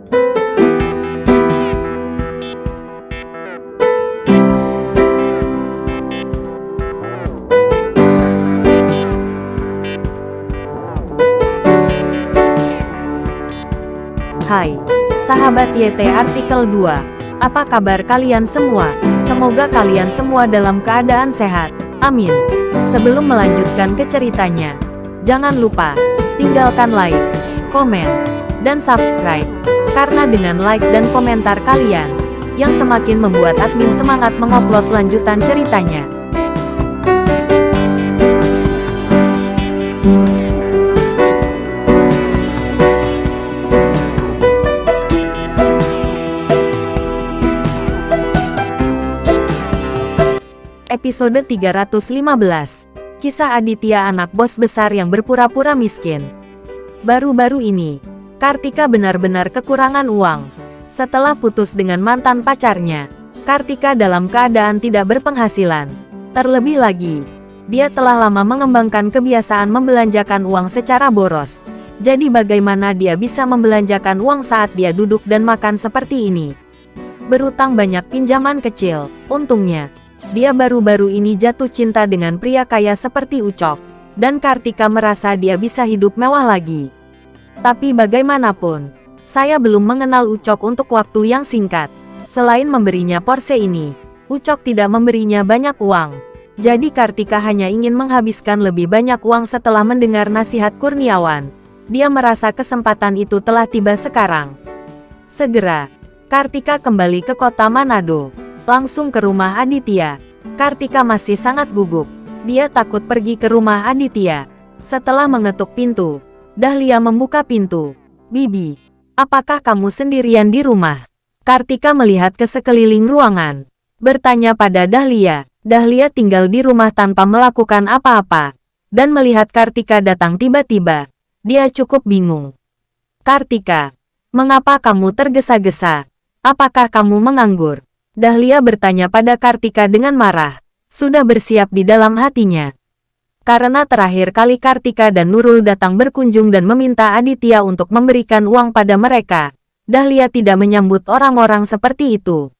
Hai, sahabat YT Artikel 2. Apa kabar kalian semua? Semoga kalian semua dalam keadaan sehat. Amin. Sebelum melanjutkan ke ceritanya, jangan lupa tinggalkan like, komen, dan subscribe. Karena dengan like dan komentar kalian, yang semakin membuat admin semangat mengupload lanjutan ceritanya. Episode 315. Kisah Aditya, anak bos besar yang berpura-pura miskin. Baru-baru ini, Kartika benar-benar kekurangan uang. Setelah putus dengan mantan pacarnya, Kartika dalam keadaan tidak berpenghasilan. Terlebih lagi, dia telah lama mengembangkan kebiasaan membelanjakan uang secara boros. Jadi bagaimana dia bisa membelanjakan uang saat dia duduk dan makan seperti ini? Berutang banyak pinjaman kecil. Untungnya dia baru-baru ini jatuh cinta dengan pria kaya seperti Ucok, dan Kartika merasa dia bisa hidup mewah lagi. Tapi bagaimanapun, saya belum mengenal Ucok untuk waktu yang singkat. Selain memberinya Porsche ini, Ucok tidak memberinya banyak uang. Jadi Kartika hanya ingin menghabiskan lebih banyak uang setelah mendengar nasihat Kurniawan. Dia merasa kesempatan itu telah tiba sekarang. Segera, Kartika kembali ke kota Manado. Langsung ke rumah Aditya. Kartika masih sangat gugup. Dia takut pergi ke rumah Aditya. Setelah mengetuk pintu, Dahlia membuka pintu. "Bibi, apakah kamu sendirian di rumah?" Kartika melihat ke sekeliling ruangan, bertanya pada Dahlia. Dahlia tinggal di rumah tanpa melakukan apa-apa, dan melihat Kartika datang tiba-tiba, dia cukup bingung. "Kartika, mengapa kamu tergesa-gesa? Apakah kamu menganggur?" Dahlia bertanya pada Kartika dengan marah. Sudah bersiap di dalam hatinya. Karena terakhir kali Kartika dan Nurul datang berkunjung dan meminta Aditya untuk memberikan uang pada mereka, Dahlia tidak menyambut orang-orang seperti itu.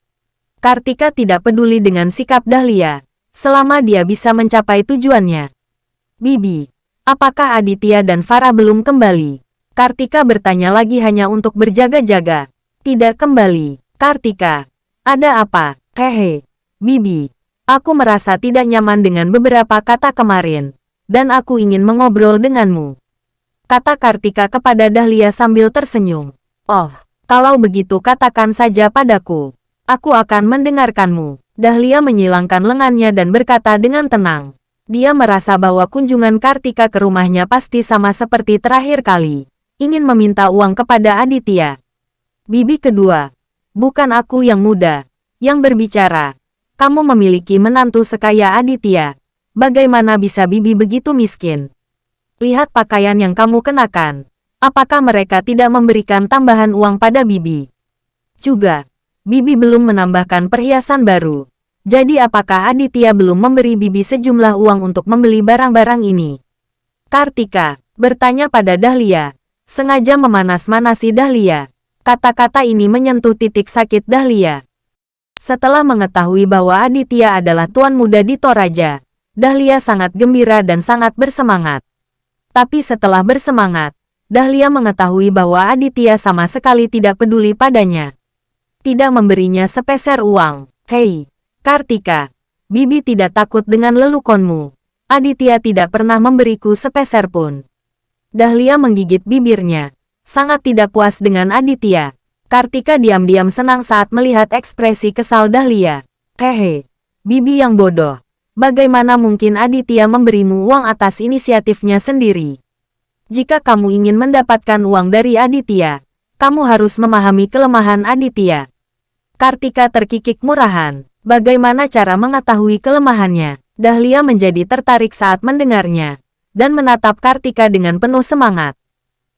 Kartika tidak peduli dengan sikap Dahlia, selama dia bisa mencapai tujuannya. "Bibi, apakah Aditya dan Farah belum kembali?" Kartika bertanya lagi hanya untuk berjaga-jaga. "Tidak kembali." "Kartika, ada apa?" "Hehe, Bibi, aku merasa tidak nyaman dengan beberapa kata kemarin, dan aku ingin mengobrol denganmu," kata Kartika kepada Dahlia sambil tersenyum. "Oh, kalau begitu katakan saja padaku. Aku akan mendengarkanmu." Dahlia menyilangkan lengannya dan berkata dengan tenang. Dia merasa bahwa kunjungan Kartika ke rumahnya pasti sama seperti terakhir kali. Ingin meminta uang kepada Aditya. "Bibi kedua, bukan aku yang muda yang berbicara. Kamu memiliki menantu sekaya Aditya. Bagaimana bisa Bibi begitu miskin? Lihat pakaian yang kamu kenakan. Apakah mereka tidak memberikan tambahan uang pada Bibi? Juga, Bibi belum menambahkan perhiasan baru. Jadi apakah Aditya belum memberi Bibi sejumlah uang untuk membeli barang-barang ini?" Kartika bertanya pada Dahlia, sengaja memanas-manasi Dahlia. Kata-kata ini menyentuh titik sakit Dahlia. Setelah mengetahui bahwa Aditya adalah tuan muda di Toraja, Dahlia sangat gembira dan sangat bersemangat. Tapi setelah bersemangat, Dahlia mengetahui bahwa Aditya sama sekali tidak peduli padanya. Tidak memberinya sepeser uang. "Hei, Kartika, Bibi tidak takut dengan lelukonmu. Aditya tidak pernah memberiku sepeser pun." Dahlia menggigit bibirnya. Sangat tidak puas dengan Aditya. Kartika diam-diam senang saat melihat ekspresi kesal Dahlia. "Hehe, Bibi yang bodoh. Bagaimana mungkin Aditya memberimu uang atas inisiatifnya sendiri? Jika kamu ingin mendapatkan uang dari Aditya, kamu harus memahami kelemahan Aditya." Kartika terkikik murahan. Bagaimana cara mengetahui kelemahannya? Dahlia menjadi tertarik saat mendengarnya, dan menatap Kartika dengan penuh semangat.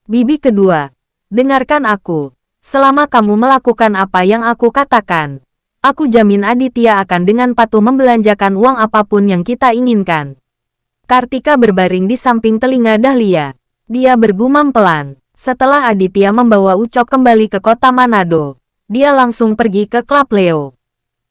"Bibi kedua, dengarkan aku. Selama kamu melakukan apa yang aku katakan, aku jamin Aditya akan dengan patuh membelanjakan uang apapun yang kita inginkan." Kartika berbaring di samping telinga Dahlia. Dia bergumam pelan, Setelah Aditya membawa Ucok kembali ke kota Manado, dia langsung pergi ke klub Leo.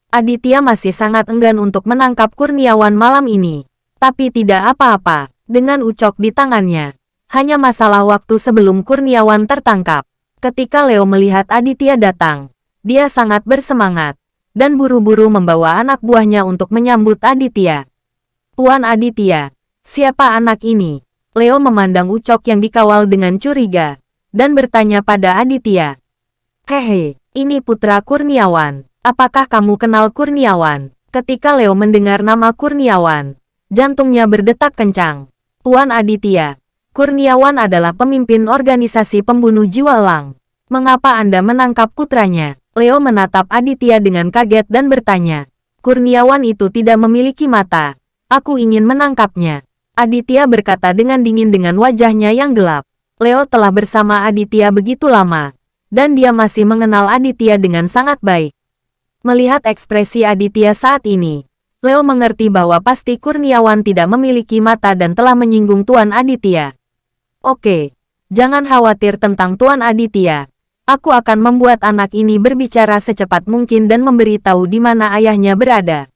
Aditya masih sangat enggan untuk menangkap Kurniawan malam ini. Tapi tidak apa-apa, dengan Ucok di tangannya. Hanya masalah waktu sebelum Kurniawan tertangkap. Ketika Leo melihat Aditya datang, dia sangat bersemangat, dan buru-buru membawa anak buahnya untuk menyambut Aditya. Tuan Aditya, siapa anak ini? Leo memandang Ucok yang dikawal dengan curiga, dan bertanya pada Aditya. Hehe, ini putra Kurniawan. Apakah kamu kenal Kurniawan? Ketika Leo mendengar nama Kurniawan, jantungnya berdetak kencang. Tuan Aditya, Kurniawan adalah pemimpin organisasi pembunuh jiwa Lang. Mengapa Anda menangkap putranya? Leo menatap Aditya dengan kaget dan bertanya. Kurniawan itu tidak memiliki mata. Aku ingin menangkapnya. Aditya berkata dengan dingin dengan wajahnya yang gelap. Leo telah bersama Aditya begitu lama, dan dia masih mengenal Aditya dengan sangat baik. Melihat ekspresi Aditya saat ini, Leo mengerti bahwa pasti Kurniawan tidak memiliki mata dan telah menyinggung Tuan Aditya. Oke, jangan khawatir tentang Tuan Aditya. Aku akan membuat anak ini berbicara secepat mungkin dan memberitahu di mana ayahnya berada.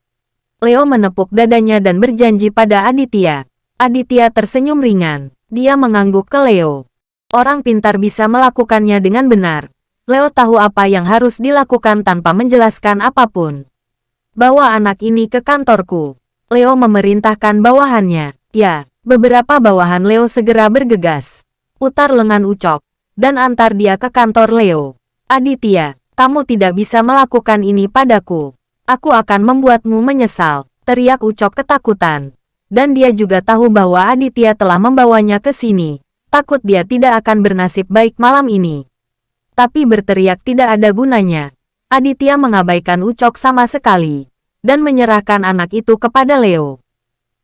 Leo menepuk dadanya dan berjanji pada Aditya. Aditya tersenyum ringan. Dia mengangguk ke Leo. Orang pintar bisa melakukannya dengan benar. Leo tahu apa yang harus dilakukan tanpa menjelaskan apapun. Bawa anak ini ke kantorku. Leo memerintahkan bawahannya. Ya, beberapa bawahan Leo segera bergegas. Putar lengan Ucok, dan antar dia ke kantor Leo. Aditya, kamu tidak bisa melakukan ini padaku. Aku akan membuatmu menyesal, teriak Ucok ketakutan. Dan dia juga tahu bahwa Aditya telah membawanya ke sini. Takut dia tidak akan bernasib baik malam ini. Tapi berteriak tidak ada gunanya. Aditya mengabaikan Ucok sama sekali, dan menyerahkan anak itu kepada Leo.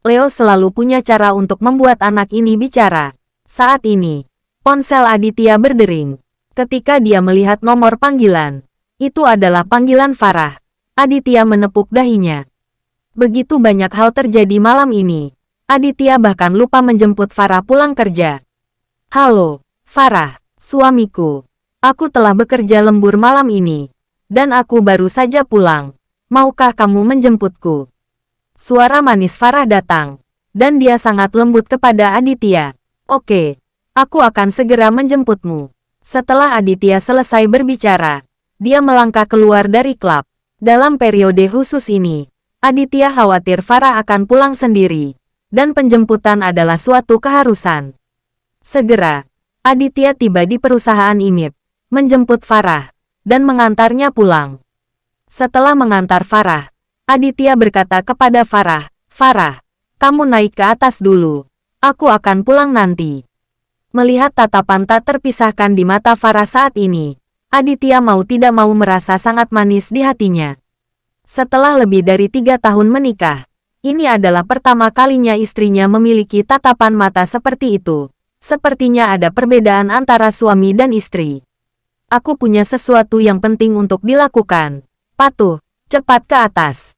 Leo selalu punya cara untuk membuat anak ini bicara. Saat ini, ponsel Aditya berdering. Ketika dia melihat nomor panggilan, itu adalah panggilan Farah. Aditya menepuk dahinya. Begitu banyak hal terjadi malam ini. Aditya bahkan lupa menjemput Farah pulang kerja. Halo, Farah, suamiku. Aku telah bekerja lembur malam ini, dan aku baru saja pulang. Maukah kamu menjemputku? Suara manis Farah datang, dan dia sangat lembut kepada Aditya. Oke, aku akan segera menjemputmu. Setelah Aditya selesai berbicara, dia melangkah keluar dari klub. Dalam periode khusus ini, Aditya khawatir Farah akan pulang sendiri, dan penjemputan adalah suatu keharusan. Segera, Aditya tiba di perusahaan IMIP, menjemput Farah, dan mengantarnya pulang. Setelah mengantar Farah, Aditya berkata kepada Farah, Farah, kamu naik ke atas dulu. Aku akan pulang nanti. Melihat tatapan tak terpisahkan di mata Farah saat ini, Aditya mau tidak mau merasa sangat manis di hatinya. Setelah lebih dari 3 tahun menikah, ini adalah pertama kalinya istrinya memiliki tatapan mata seperti itu. Sepertinya ada perbedaan antara suami dan istri. Aku punya sesuatu yang penting untuk dilakukan. Patuh, cepat ke atas.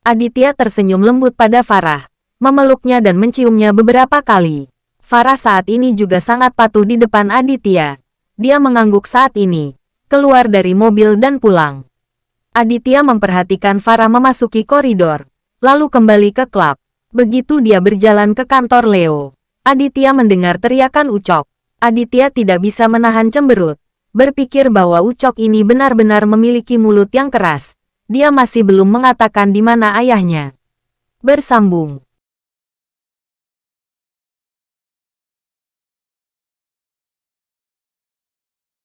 Aditya tersenyum lembut pada Farah, memeluknya dan menciumnya beberapa kali. Farah saat ini juga sangat patuh di depan Aditya. Dia mengangguk saat ini, keluar dari mobil dan pulang. Aditya memperhatikan Farah memasuki koridor, lalu kembali ke klub. Begitu dia berjalan ke kantor Leo, Aditya mendengar teriakan Ucok. Aditya tidak bisa menahan cemberut. Berpikir bahwa Ucok ini benar-benar memiliki mulut yang keras. Dia masih belum mengatakan di mana ayahnya. Bersambung.